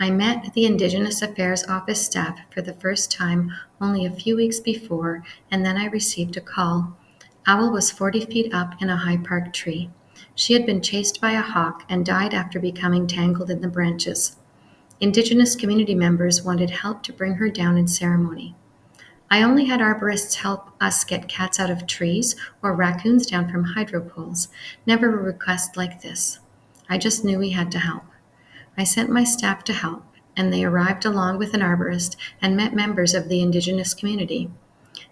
I met the Indigenous Affairs Office staff for the first time only a few weeks before, and then I received a call. Owl was 40 feet up in a high park tree. She had been chased by a hawk and died after becoming tangled in the branches. Indigenous community members wanted help to bring her down in ceremony. I only had arborists help us get cats out of trees or raccoons down from hydro poles, never a request like this. I just knew we had to help. I sent my staff to help, and they arrived along with an arborist and met members of the Indigenous community.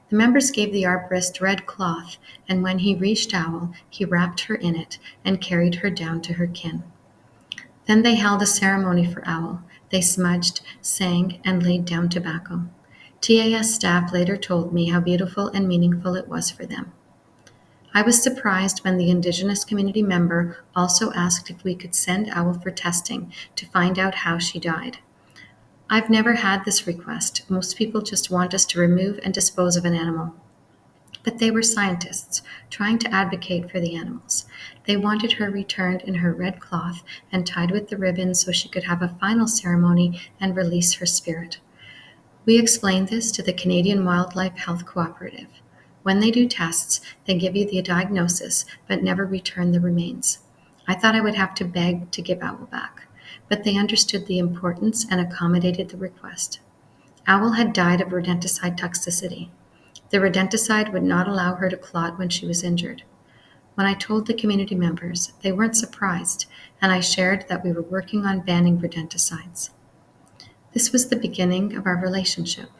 The members gave the arborist red cloth, and when he reached Owl, he wrapped her in it and carried her down to her kin. Then they held a ceremony for Owl. They smudged, sang, and laid down tobacco. TAS staff later told me how beautiful and meaningful it was for them. I was surprised when the Indigenous community member also asked if we could send Owl for testing to find out how she died. I've never had this request. Most people just want us to remove and dispose of an animal. But they were scientists trying to advocate for the animals. They wanted her returned in her red cloth and tied with the ribbons so she could have a final ceremony and release her spirit. We explained this to the Canadian Wildlife Health Cooperative. When they do tests, they give you the diagnosis but never return the remains. I thought I would have to beg to give Owl back, but they understood the importance and accommodated the request. Owl had died of rodenticide toxicity. The rodenticide would not allow her to clot when she was injured. When I told the community members, they weren't surprised, and I shared that we were working on banning rodenticides. This was the beginning of our relationship.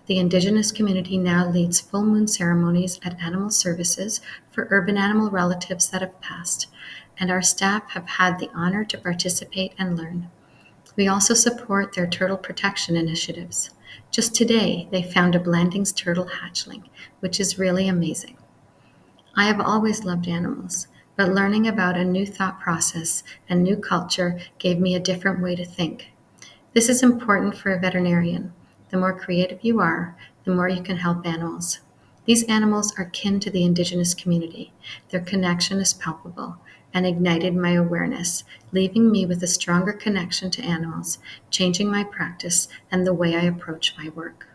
The Indigenous community now leads full moon ceremonies at animal services for urban animal relatives that have passed, and our staff have had the honor to participate and learn. We also support their turtle protection initiatives. Just today, they found a Blandings turtle hatchling, which is really amazing. I have always loved animals, but learning about a new thought process and new culture gave me a different way to think. This is important for a veterinarian. The more creative you are, the more you can help animals. These animals are kin to the Indigenous community. Their connection is palpable and ignited my awareness, leaving me with a stronger connection to animals, changing my practice and the way I approach my work.